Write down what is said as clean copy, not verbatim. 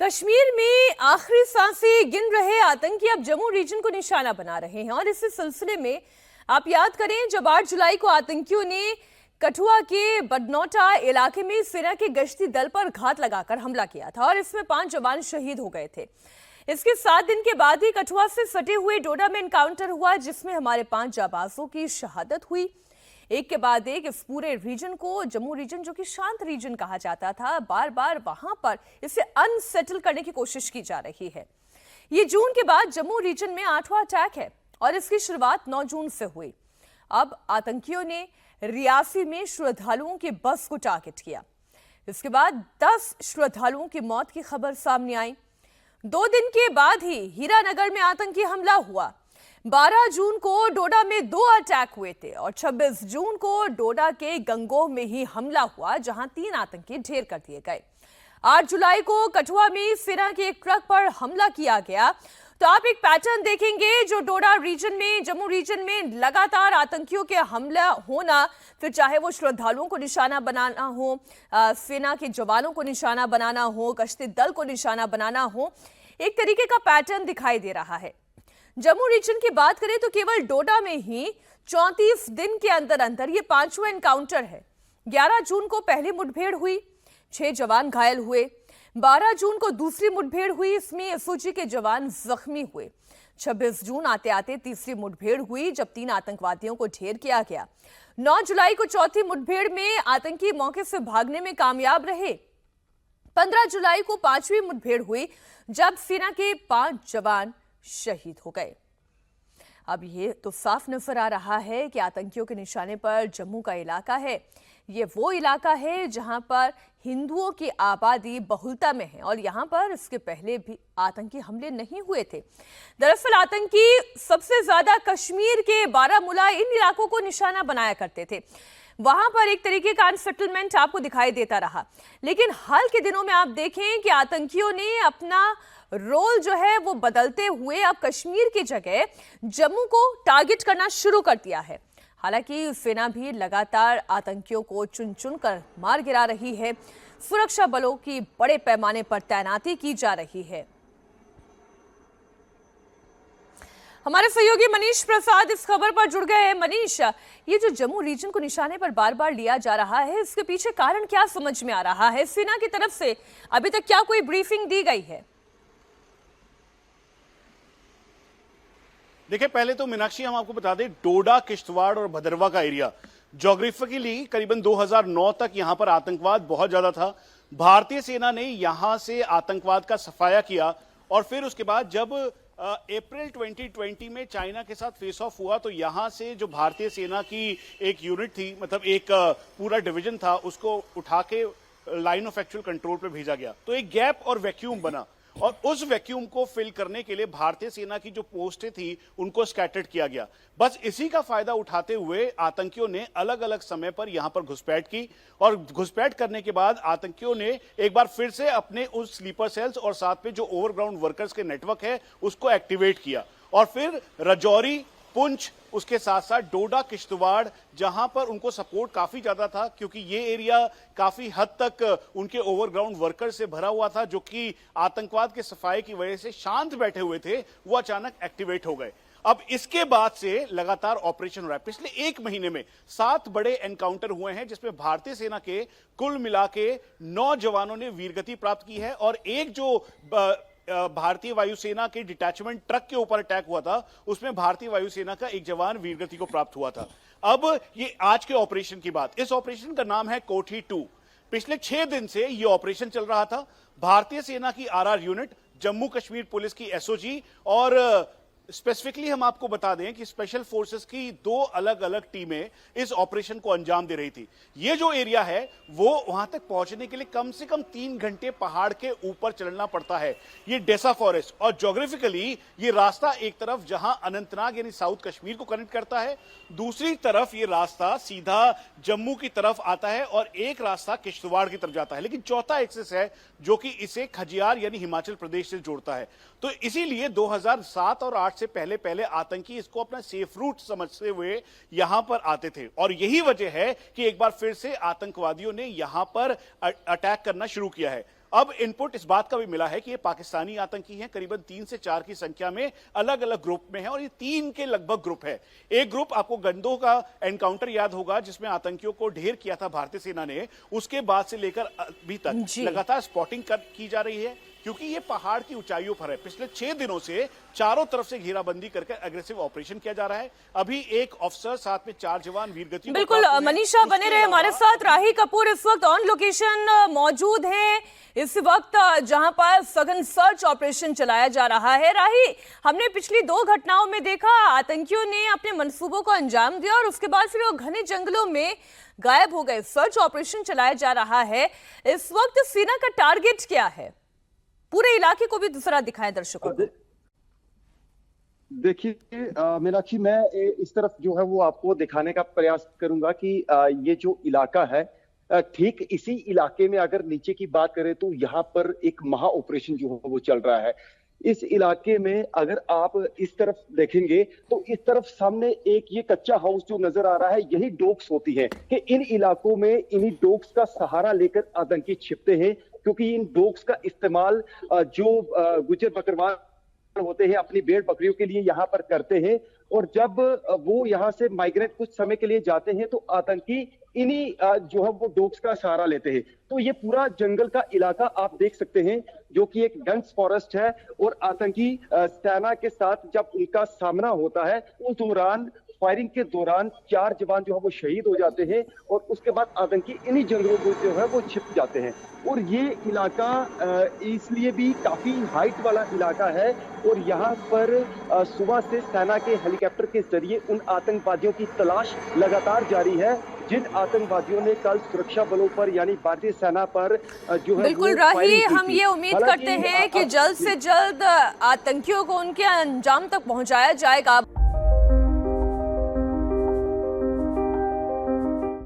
कश्मीर में आखिरी सांसें गिन रहे आतंकी अब जम्मू रीजन को निशाना बना रहे हैं और इसी सिलसिले में आप याद करें जब 8 जुलाई को आतंकियों ने कठुआ के बडनौटा इलाके में सेना के गश्ती दल पर घात लगाकर हमला किया था और इसमें 5 जवान शहीद हो गए थे। इसके 7 दिन के बाद ही कठुआ से सटे हुए डोडा में एनकाउंटर हुआ जिसमें हमारे 5 जाबाजों की शहादत हुई। एक के बाद एक इस पूरे रीजन को जम्मू रीजन जो कि शांत रीजन कहा जाता था, बार बार वहां पर इसे अनसेटल करने की कोशिश की जा रही है। ये जून के बाद जम्मू रीजन में 8वां अटैक है और इसकी शुरुआत 9 जून से हुई। अब आतंकियों ने रियासी में श्रद्धालुओं की बस को टारगेट किया। इसके बाद 10 श्रद्धालुओं की मौत की खबर सामने आई। 2 दिन के बाद ही हीरानगर में आतंकी हमला हुआ। 12 जून को डोडा में 2 अटैक हुए थे और 26 जून को डोडा के गंगोह में ही हमला हुआ जहां 3 आतंकी ढेर कर दिए गए। 8 जुलाई को कठुआ में सेना के एक ट्रक पर हमला किया गया। तो आप एक पैटर्न देखेंगे जो डोडा रीजन में जम्मू रीजन में लगातार आतंकियों के हमला होना, फिर चाहे वो श्रद्धालुओं को निशाना बनाना हो, सेना के जवानों को निशाना बनाना हो, गश्ती दल को निशाना बनाना हो, एक तरीके का पैटर्न दिखाई दे रहा है। जम्मू रीजन की बात करें तो केवल डोडा में ही 34 दिन के अंदर अंदर ये 5वां एनकाउंटर है। 11 जून को पहली मुठभेड़ हुई, 6 जवान घायल हुए। 12 जून को दूसरी मुठभेड़ हुई, इसमें एसओजी के जवान जख्मी हुए। 26 जून आते आते तीसरी मुठभेड़ हुई जब 3 आतंकवादियों को ढेर किया गया। 9 जुलाई को चौथी मुठभेड़ में आतंकी मौके से भागने में कामयाब रहे। 15 जुलाई को 5वीं मुठभेड़ हुई जब सेना के 5 जवान शहीद हो गए। अब ये तो साफ नजर आ रहा है कि आतंकियों के निशाने पर जम्मू का इलाका है। ये वो इलाका है जहां पर हिंदुओं की आबादी बहुलता में है और यहां पर इसके पहले भी आतंकी हमले नहीं हुए थे। दरअसल आतंकी सबसे ज्यादा कश्मीर के बारामूला इन इलाकों को निशाना बनाया करते थे। वहां पर एक तरीके का अनसेटलमेंट आपको दिखाई देता रहा, लेकिन हाल के दिनों में आप देखें कि आतंकियों ने अपना रोल जो है वो बदलते हुए अब कश्मीर की जगह जम्मू को टारगेट करना शुरू कर दिया है। हालांकि सेना भी लगातार आतंकियों को चुन चुन कर मार गिरा रही है। सुरक्षा बलों की बड़े पैमाने पर तैनाती की जा रही है। हमारे सहयोगी मनीष प्रसाद इस खबर पर जुड़ गए हैं। मनीष, ये जो जम्मू रीजन को निशाने पर बार बार लिया जा रहा है, इसके पीछे कारण क्या समझ में आ रहा है? सेना की तरफ से अभी तक क्या कोई ब्रीफिंग दी गई है? देखिए, पहले तो मीनाक्षी हम आपको बता दें, डोडा, किश्तवाड़ और भदरवा का एरिया ज्योग्राफिकली करीबन 2009 तक यहां पर आतंकवाद बहुत ज्यादा था। भारतीय सेना ने यहां से आतंकवाद का सफाया किया और फिर उसके बाद जब अप्रैल 2020 में चाइना के साथ फेस ऑफ हुआ तो यहां से जो भारतीय सेना की एक यूनिट थी, मतलब एक पूरा डिवीजन था, उसको उठा के लाइन ऑफ एक्चुअल कंट्रोल पे भेजा गया। तो एक गैप और वैक्यूम बना और उस वैक्यूम को फिल करने के लिए भारतीय सेना की जो पोस्टें थी उनको स्कैटर्ड किया गया। बस इसी का फायदा उठाते हुए आतंकियों ने अलग अलग समय पर यहां पर घुसपैठ की और घुसपैठ करने के बाद आतंकियों ने एक बार फिर से अपने उस स्लीपर सेल्स और साथ में जो ओवरग्राउंड वर्कर्स के नेटवर्क है उसको एक्टिवेट किया और फिर राजौरी, पुंछ, उसके साथ साथ डोडा, किश्तवाड़, जहां पर उनको सपोर्ट काफी ज्यादा था क्योंकि ये एरिया काफी हद तक उनके ओवरग्राउंड वर्कर से भरा हुआ था जो कि आतंकवाद के सफाई की वजह से शांत बैठे हुए थे, वो अचानक एक्टिवेट हो गए। अब इसके बाद से लगातार ऑपरेशन हो रहा है। पिछले 1 महीने में 7 बड़े एनकाउंटर हुए हैं जिसमें भारतीय सेना के कुल मिला के 9 जवानों ने वीरगति प्राप्त की है और एक जो भारतीय वायुसेना के डिटैचमेंट ट्रक के ऊपर अटैक हुआ था उसमें भारतीय वायुसेना का एक जवान वीरगति को प्राप्त हुआ था। अब ये आज के ऑपरेशन की बात, इस ऑपरेशन का नाम है कोठी 2। पिछले 6 दिन से ये ऑपरेशन चल रहा था। भारतीय सेना की RR unit, Jammu Kashmir police की एसओजी और स्पेसिफिकली हम आपको बता दें कि स्पेशल फोर्सेस की 2 अलग अलग टीमें इस ऑपरेशन को अंजाम दे रही थी। ये जो एरिया है वो वहां तक पहुंचने के लिए कम से कम 3 घंटे पहाड़ के ऊपर चलना पड़ता है। ये डेसा फॉरेस्ट और ज्योग्राफिकली ये रास्ता एक तरफ जहां अनंतनाग यानी साउथ कश्मीर को कनेक्ट करता है, दूसरी तरफ ये रास्ता सीधा जम्मू की तरफ आता है और एक रास्ता किश्तवाड़ की तरफ जाता है। लेकिन चौथा एक्सेस है जो कि इसे खजियार यानी हिमाचल प्रदेश से जोड़ता है। तो इसीलिए 2007 और 8 से पहले पहले आतंकी इसको अपना सेफ रूट समझते हुए यहां पर आते थे और यही वजह है कि एक बार फिर से आतंकवादियों ने यहां पर अटैक करना शुरू किया है। अब इनपुट इस बात का भी मिला है कि ये पाकिस्तानी आतंकी हैं, करीबन 3 से 4 की संख्या में अलग अलग ग्रुप में हैं और ये 3 के लगभग ग्रुप है। एक ग्रुप आपको गंदो का एनकाउंटर याद होगा जिसमें आतंकियों को ढेर किया था भारतीय सेना ने, उसके बाद से लेकर अभी तक लगातार स्पॉटिंग की जा रही है क्योंकि ये पहाड़ की ऊंचाइयों पर है। पिछले 6 दिनों से चारों तरफ से घेराबंदी करके एग्रेसिव ऑपरेशन किया जा रहा है। अभी एक ऑफिसर साथ में 4 जवान वीरगति। बिल्कुल मनीषा बने रहे हमारे साथ। राही कपूर इस वक्त ऑन लोकेशन मौजूद हैं, इस वक्त जहां पर सघन सर्च ऑपरेशन चलाया जा रहा है। राही, हमने पिछली 2 घटनाओं में देखा आतंकियों ने अपने मंसूबों को अंजाम दिया और उसके बाद फिर वो घने जंगलों में गायब हो गए। सर्च ऑपरेशन चलाया जा रहा है। इस वक्त सेना का टारगेट क्या है? पूरे इलाके को भी दूसरा दिखाएं दर्शकों को। देखिए मीनाक्षी, मैं इस तरफ जो है वो आपको दिखाने का प्रयास करूंगा कि ये जो इलाका है, ठीक इसी इलाके में अगर नीचे की बात करें तो यहाँ पर एक महा ऑपरेशन जो है वो चल रहा है। इस इलाके में अगर आप इस तरफ देखेंगे तो इस तरफ सामने एक ये कच्चा हाउस जो नजर आ रहा है, यही डोक्स होती है कि इन इलाकों में इन्हीं डोक्स का सहारा लेकर आतंकी छिपते हैं, क्योंकि इन डोग्स का इस्तेमाल जो गुज्जर बकरवाल होते हैं अपनी भेड़ बकरियों के लिए यहाँ पर करते हैं। और जब वो यहाँ से माइग्रेट कुछ समय के लिए जाते हैं तो आतंकी इन्हीं जो है वो डोग्स का सहारा लेते हैं। तो ये पूरा जंगल का इलाका आप देख सकते हैं जो कि एक डेंस फॉरेस्ट है। और आतंकी सेना के साथ जब उनका सामना होता है उस दौरान फायरिंग के दौरान 4 जवान जो है वो शहीद हो जाते हैं और उसके बाद आतंकी इन्हीं जंगलों में जो है वो छिप जाते हैं। और ये इलाका इसलिए भी काफी हाइट वाला इलाका है और यहाँ पर सुबह से सेना के हेलीकॉप्टर के जरिए उन आतंकवादियों की तलाश लगातार जारी है जिन आतंकवादियों ने कल सुरक्षा बलों पर यानी भारतीय सेना पर जो है बिल्कुल राही, हम ये उम्मीद करते हैं कि जल्द से जल्द आतंकियों को उनके अंजाम तक पहुंचाया जाएगा।